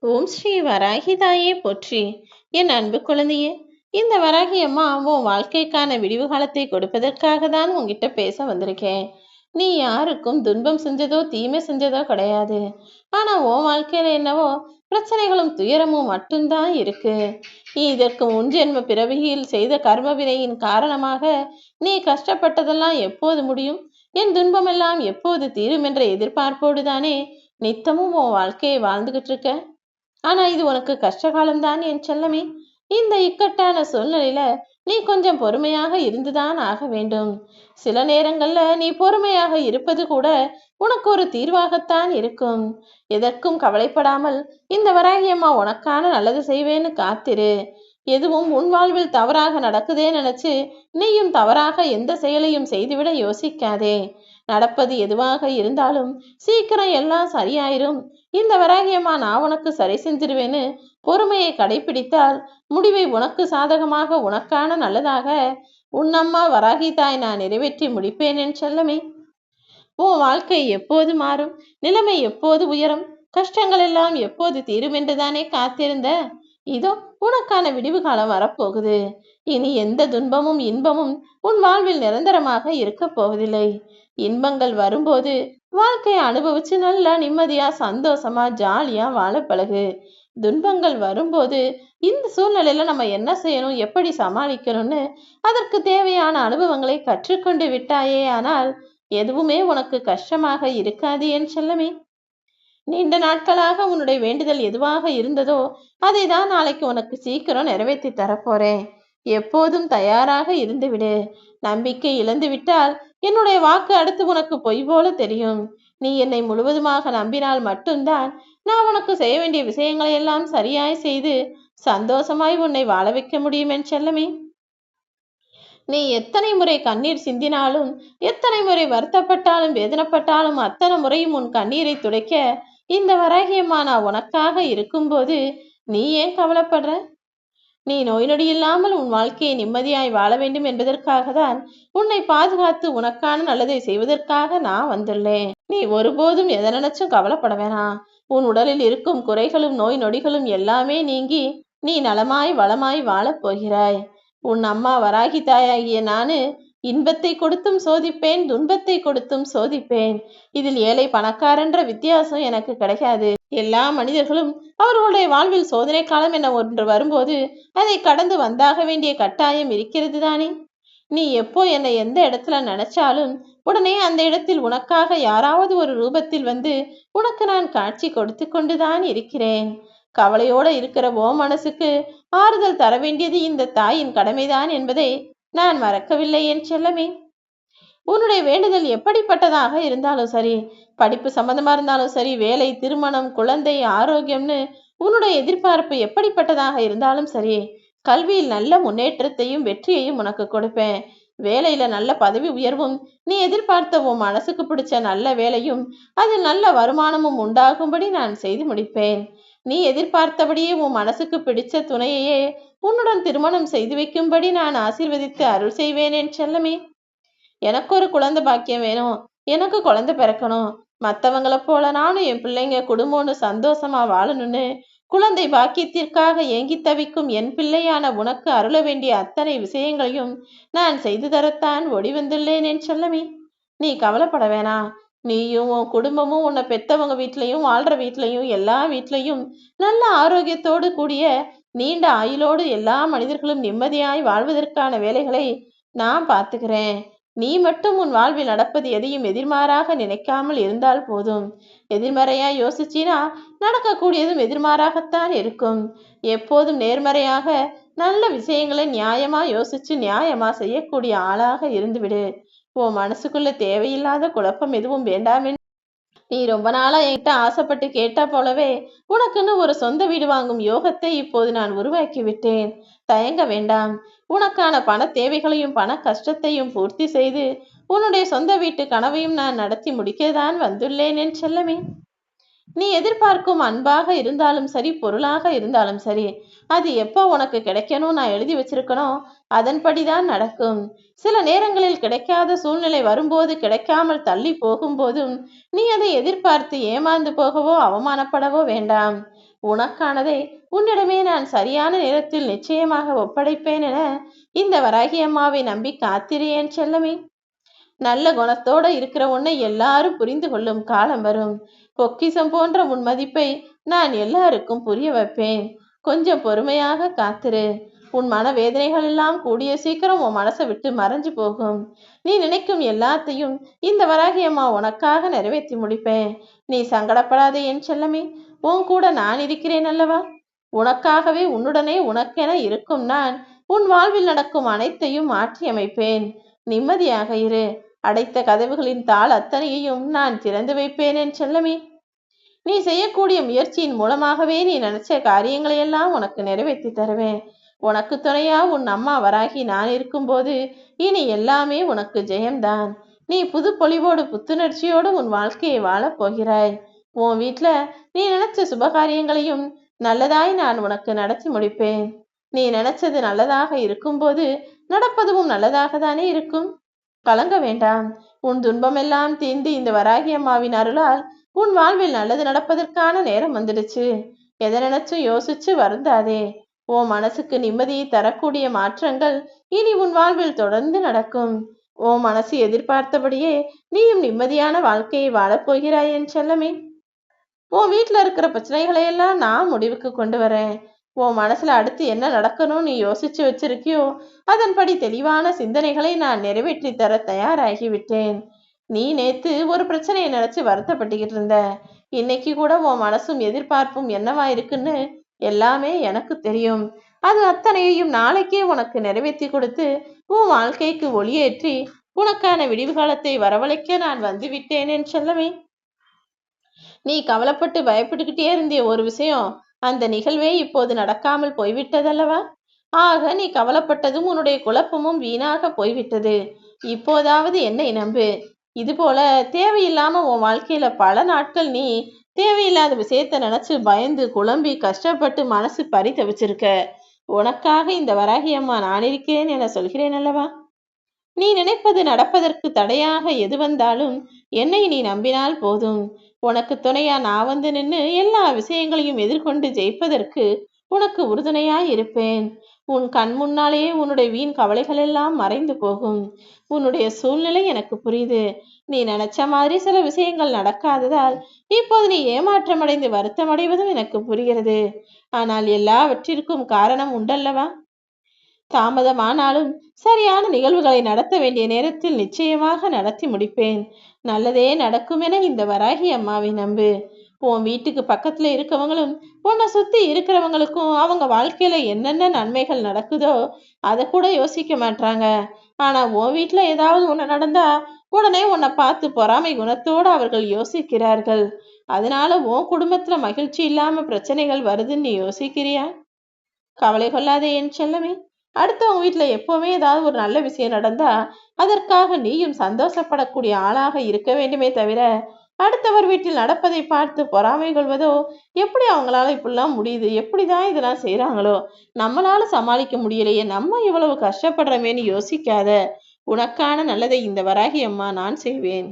ஓம் ஸ்ரீ வராகி தாயே போற்றி. என் அன்பு குழந்தையே, இந்த வராகி அம்மா உன் வாழ்க்கைக்கான விடிவு காலத்தை கொடுப்பதற்காக தான் உன்கிட்ட பேச வந்திருக்கேன். நீ யாருக்கும் துன்பம் செஞ்சதோ தீமை செஞ்சதோ கிடையாது. ஆனா உன் வாழ்க்கையில என்னவோ பிரச்சனைகளும் துயரமும் மட்டும்தான் இருக்கு. நீ இதற்கு முன்ஜென்ம பிறவியில் செய்த கர்ம வினையின் காரணமாக நீ கஷ்டப்பட்டதெல்லாம் எப்போது முடியும், என் துன்பமெல்லாம் எப்போது தீரும் என்ற எதிர்பார்ப்போடு தானே நித்தமும் உன் வாழ்க்கையை வாழ்ந்துகிட்டு இருக்க. ஆனா இது உனக்கு கஷ்டகாலம்தான் என் செல்லமே. இந்த இக்கட்டான சூழ்நிலையில நீ கொஞ்சம் பொறுமையாக இருந்துதான் ஆக வேண்டும். சில நேரங்கள்ல நீ பொறுமையாக இருப்பது கூட உனக்கு ஒரு தீர்வாகத்தான் இருக்கும். எதற்கும் கவலைப்படாமல் இந்த வராகியம்மா உனக்கான நல்லது செய்வேன்னு காத்திரு. எதுவும் உன் வாழ்வில் தவறாக நடக்குதே நினைச்சு நீயும் தவறாக எந்த செயலையும் செய்துவிட யோசிக்காதே. நடப்பது எதுவாக இருந்தாலும் சீக்கிரம் எல்லாம் சரியாயிரும். இந்த வராகியம்மா நான் உனக்கு சரி செஞ்சிருவேன்னு பொறுமையை கடைபிடித்தால் முடிவை உனக்கு சாதகமாக உனக்கான நல்லதாக உன்னம்மா வராகி தாய் நான் நிறைவேற்றி முடிப்பேன் என் செல்லமே. உன் வாழ்க்கை எப்போது மாறும், நிலைமை எப்போது உயரும், கஷ்டங்கள் எல்லாம் எப்போது தீரும் என்றுதானே காத்திருந்த. இதோ உனக்கான விடிவு காலம் வரப்போகுது. இனி எந்த துன்பமும் இன்பமும் உன் வாழ்வில் நிரந்தரமாக இருக்க போவதில்லை. இன்பங்கள் வரும்போது வாழ்க்கையை அனுபவிச்சு நல்லா நிம்மதியா சந்தோஷமா ஜாலியா வாழ பழகு. துன்பங்கள் வரும்போது இந்த சூழ்நிலையில நம்ம என்ன செய்யணும், எப்படி சமாளிக்கணும்னு அதற்கு தேவையான அனுபவங்களை கற்றுக்கொண்டு விட்டாயே ஆனால் எதுவுமே உனக்கு கஷ்டமாக இருக்காது என் செல்லமே. நீண்ட நாட்களாக உன்னுடைய வேண்டுதல் எதுவாக இருந்ததோ அதை தான் நாளைக்கு உனக்கு சீக்கிரம் நிறைவேற்றி தரப்போறேன். எப்போதும் தயாராக இருந்து விடு. நம்பிக்கை இழந்து விட்டால் என்னுடைய வாக்கு அடுத்து உனக்கு பொய் போல தெரியும். நீ என்னை முழுவதுமாக நம்பினால் மட்டும்தான் நான் உனக்கு செய்ய வேண்டிய விஷயங்களை எல்லாம் சரியாய் செய்து சந்தோஷமாய் உன்னை வாழ வைக்க முடியும் என் செல்லமே. நீ எத்தனை முறை கண்ணீர் சிந்தினாலும், எத்தனை முறை வருத்தப்பட்டாலும் வேதனைப்பட்டாலும் அத்தனை முறையும் உன் கண்ணீரை துடைக்க இந்த வராகியம்மா நான் உனக்காக இருக்கும்போது நீ ஏன் கவலைப்படுற? நீ நோய் நொடி இல்லாமல் உன் வாழ்க்கையை நிம்மதியாய் வாழ வேண்டும் என்பதற்காக தான் உன்னை பாதுகாத்து உனக்கான நல்லதை செய்வதற்காக நான் வந்துள்ளேன். நீ ஒருபோதும் எதை நினைச்சும் கவலைப்பட வேணாம். உன் உடலில் இருக்கும் குறைகளும் நோய் நொடிகளும் எல்லாமே நீங்கி நீ நலமாய் வளமாய் வாழப் போகிறாய். உன் அம்மா வராகி தாயாகிய நானு இன்பத்தை கொடுத்தும் சோதிப்பேன், துன்பத்தை கொடுத்தும் சோதிப்பேன். இதில் ஏழை பணக்காரன்ற வித்தியாசம் எனக்கு கிடைக்காது. எல்லா மனிதர்களும் அவர்களுடைய வாழ்வில் சோதனை காலம் என ஒன்று வரும்போது அதை கடந்து வந்தாக வேண்டிய கட்டாயம் இருக்கிறது தானே. நீ எப்போ என்னை எந்த இடத்துல நினைச்சாலும் உடனே அந்த இடத்தில் உனக்காக யாராவது ஒரு ரூபத்தில் வந்து உனக்கு நான் காட்சி கொடுத்து கொண்டுதான் இருக்கிறேன். கவலையோட இருக்கிற ஓ மனசுக்கு ஆறுதல் தர வேண்டியது இந்த தாயின் கடமைதான் என்பதை நான் மறக்கவில்லை என் செல்லமே. உன்னுடைய வேண்டுதல் எப்படிப்பட்டதாக இருந்தாலும் சரி, படிப்பு சம்பந்தமா இருந்தாலும் சரி, வேலை, திருமணம், குழந்தை, ஆரோக்கியம்னு உன்னுடைய எதிர்பார்ப்பு எப்படிப்பட்டதாக இருந்தாலும் சரி, கல்வியில் நல்ல முன்னேற்றத்தையும் வெற்றியையும் உனக்கு கொடுப்பேன். வேலையில நல்ல பதவி உயர்வும், நீ எதிர்பார்த்த உன் மனசுக்கு பிடிச்ச நல்ல வேலையும் அதில் நல்ல வருமானமும் உண்டாகும்படி நான் செய்து முடிப்பேன். நீ எதிர்பார்த்தபடியே உன் மனசுக்கு பிடிச்ச துணையையே உன்னுடன் திருமணம் செய்து வைக்கும்படி நான் ஆசீர்வதித்து அருள் செய்வேன் என் செல்லமே. எனக்கு ஒரு குழந்தை பாக்கியம் வேணும், எனக்கு குழந்தை பிறக்கணும், மற்றவங்களை போல நானும் என் பிள்ளைங்க குடும்பம்னு சந்தோஷமா வாழணும்னு குழந்தை பாக்கியத்திற்காக ஏங்கி தவிக்கும் என் பிள்ளையான உனக்கு அருள வேண்டிய அத்தனை விஷயங்களையும் நான் செய்து தரத்தான் ஓடி வந்துள்ளேன் என் செல்லமே. நீ கவலைப்பட வேணாம். நீயும் உன் குடும்பமும் உன்னை பெத்தவங்க வீட்லையும் வாழ்ற வீட்லையும் எல்லா வீட்லையும் நல்ல ஆரோக்கியத்தோடு கூடிய நீண்ட ஆயுளோடு எல்லா மனிதர்களும் நிம்மதியாய் வாழ்வதற்கான வேலைகளை நான் பார்த்துக்கிறேன். நீ மட்டும் உன் வாழ்வில் நடப்பது எதையும் எதிர்மாறாக நினைக்காமல் இருந்தால் போதும். எதிர்மறையா யோசிச்சினா நடக்கக்கூடியதும் எதிர்மாறாகத்தான் இருக்கும். எப்போதும் நேர்மறையாக நல்ல விஷயங்களை நியாயமா யோசிச்சு நியாயமா செய்யக்கூடிய ஆளாக இருந்துவிடு. உன் மனசுக்குள்ள தேவையில்லாத குழப்பம் எதுவும் வேண்டாம். நீ ரொம்ப நாளா என்கிட்ட ஆசைப்பட்டு கேட்டா போலவே உனக்குன்னு ஒரு சொந்த வீடு வாங்கும் யோகத்தை இப்போது நான் உருவாக்கி விட்டேன். தயங்க வேண்டாம். உனக்கான பண தேவைகளையும் பண கஷ்டத்தையும் பூர்த்தி செய்து உன்னுடைய சொந்த வீட்டு கனவையும் நான் நடத்தி முடிக்கதான் வந்துள்ளேன் என் செல்லமே. நீ எதிர்பார்க்கும் அன்பாக இருந்தாலும் சரி, பொருளாக இருந்தாலும் சரி, அது எப்போ உனக்கு கிடைக்கணும் நான் எழுதி வச்சிருக்கணும் அதன்படிதான் நடக்கும். சில நேரங்களில் கிடைக்காத சூழ்நிலை வரும்போது கிடைக்காமல் தள்ளி போகும்போதும் நீ அதை எதிர்பார்த்து ஏமாந்து போகவோ அவமானப்படவோ வேண்டாம். உனக்கானதை உன்னிடமே நான் சரியான நேரத்தில் நிச்சயமாக ஒப்படைப்பேன் என இந்த வராகி அம்மாவை நம்பி காத்திரு என் செல்லமே. நல்ல குணத்தோட இருக்கிற உன்னை எல்லாரும் புரிந்து கொள்ளும் காலம் வரும். பொக்கிஷம் போன்ற உன் மதிப்பை நான் எல்லாருக்கும் புரிய வைப்பேன். கொஞ்சம் பொறுமையாக காத்திரு. உன் மனவேதனைகள் எல்லாம் கூடிய சீக்கிரம் உன் மனசை விட்டு மறைஞ்சு போகும். நீ நினைக்கும் எல்லாத்தையும் இந்த வராகி அம்மா உனக்காக நிறைவேற்றி முடிப்பேன். நீ சங்கடப்படாதே என் செல்லமே. உன் கூட நான் இருக்கிறேன் அல்லவா? உனக்காகவே உன்னுடனே உனக்கென இருக்கும் நான் உன் வாழ்வில் நடக்கும் அனைத்தையும் மாற்றி அமைப்பேன். நிம்மதியாக இரு. அடைத்த கதவுகளின் தாள் அத்தனையையும் நான் திறந்து வைப்பேன் என் செல்லமே. நீ செய்யக்கூடிய முயற்சியின் மூலமாகவே நீ நினைச்ச காரியங்களை எல்லாம் உனக்கு நிறைவேற்றி தருவேன். உனக்கு துணையா உன் அம்மா வராகி நான் இருக்கும்போது இனி எல்லாமே உனக்கு ஜெயம்தான். நீ புது பொலிவோடு புத்துணர்ச்சியோடு உன் வாழ்க்கையை வாழப் போகிறாய். உன் வீட்டுல நீ நினைச்ச சுபகாரியங்களையும் நல்லதாய் நான் உனக்கு நடத்தி முடிப்பேன். நீ நினைச்சது நல்லதாக இருக்கும்போது நடப்பதும் நல்லதாக தானே இருக்கும். கலங்க வேண்டாம். உன் துன்பமெல்லாம் தீர்ந்து இந்த வராகி அம்மாவின் அருளால் உன் வாழ்வில் நல்லது நடப்பதற்கான நேரம் வந்துடுச்சு. எதை நினைச்சும் யோசிச்சு வருந்தாதே. உன் மனசுக்கு நிம்மதியை தரக்கூடிய மாற்றங்கள் இனி உன் வாழ்வில் தொடர்ந்து நடக்கும். உன் மனசு எதிர்பார்த்தபடியே நீயும் நிம்மதியான வாழ்க்கையை வாழப்போகிறாய் என் செல்லமே. உன் வீட்டுல இருக்கிற பிரச்சனைகளை எல்லாம் நான் முடிவுக்கு கொண்டு வரேன். உன் மனசுல அடுத்து என்ன நடக்கணும் நீ யோசிச்சு வச்சிருக்கியோ அதன்படி தெளிவான சிந்தனைகளை நான் நிறைவேற்றி தர தயாராகி விட்டேன். நீ நேத்து ஒரு பிரச்சனையை நினைச்சு வருத்தப்பட்டுக்கிட்டு இருந்த. இன்னைக்கு கூட உன் மனசும் எதிர்பார்ப்பும் என்னவா இருக்குன்னு எல்லாமே எனக்கு தெரியும். அது அத்தனையையும் நாளைக்கே உனக்கு நிறைவேற்றி கொடுத்து உன் வாழ்க்கைக்கு ஒளியேற்றி உனக்கான விடிவு காலத்தை வரவழைக்க நான் வந்து விட்டேன் என் செல்லமே. நீ கவலைப்பட்டு பயப்பட்டுக்கிட்டே இருந்திய ஒரு விஷயம், அந்த நிகழ்வே இப்போது நடக்காமல் போய்விட்டதல்லவா? ஆக நீ கவலைப்பட்டதும் உன்னுடைய குழப்பமும் வீணாக போய்விட்டது. இப்போதாவது என்னை நம்பு. இது போல தேவையில்லாம உன் வாழ்க்கையில பல நாட்கள் நீ தேவையில்லாத விஷயத்த நினைச்சு பயந்து குழம்பி கஷ்டப்பட்டு மனசு பறிதவிச்சிருக்க. உனக்காக இந்த வராகி அம்மா நான் இருக்கிறேன் என சொல்கிறேன் அல்லவா? நீ நினைப்பது நடப்பதற்கு தடையாக எது வந்தாலும் என்னை நீ நம்பினால் போதும். உனக்கு துணையா நான் வந்து நின்று எல்லா விஷயங்களையும் எதிர்கொண்டு ஜெயிப்பதற்கு உனக்கு உறுதுணையாய் இருப்பேன். உன் கண் முன்னாலேயே உன்னுடைய வீண் கவலைகள் எல்லாம் மறைந்து போகும். உன்னுடைய சூழ்நிலை எனக்கு புரியுது. நீ நினைச்ச மாதிரி சில விஷயங்கள் நடக்காததால் இப்போது நீ ஏமாற்றமடைந்து வருத்தமடைவதும் எனக்கு புரிகிறது. ஆனால் எல்லாவற்றிற்கும் காரணம் உண்டல்லவா? தாமதமானாலும் சரியான நிகழ்வுகளை நடத்த வேண்டிய நேரத்தில் நிச்சயமாக நடத்தி முடிப்பேன். நல்லதே நடக்கும் என இந்த வராகி அம்மாவை நம்பு. உன் வீட்டுக்கு பக்கத்துல இருக்கவங்களும் உன்னை சுத்தி இருக்கிறவங்களுக்கும் அவங்க வாழ்க்கையில என்னென்ன நன்மைகள் நடக்குதோ அதை கூட யோசிக்க மாட்டாங்க. ஆனா உன் வீட்டுல ஏதாவது ஒண்ணு நடந்தா உடனே உன்னை பார்த்து பொறாமை குணத்தோடு அவர்கள் யோசிக்கிறார்கள். அதனால உன் குடும்பத்துல மகிழ்ச்சி இல்லாம பிரச்சனைகள் வருதுன்னு நீ யோசிக்கிறியா? கவலை கொள்ளாதே என் செல்லமே. அடுத்தவங்க வீட்டுல எப்பவுமே ஏதாவது ஒரு நல்ல விஷயம் நடந்தா அதற்காக நீயும் சந்தோஷப்படக்கூடிய ஆளாக இருக்க வேண்டுமே தவிர அடுத்தவர் வீட்டில் நடப்பதை பார்த்து பொறாமை கொள்வதோ, எப்படி அவங்களால இப்படிலாம் முடியுது, எப்படிதான் இதெல்லாம் செய்யறாங்களோ, நம்மளால சமாளிக்க முடியலையே, நம்ம இவ்வளவு கஷ்டப்படுறமேன்னு யோசிக்காத. உனக்கான நல்லதை இந்த வராகி அம்மா நான் செய்வேன்.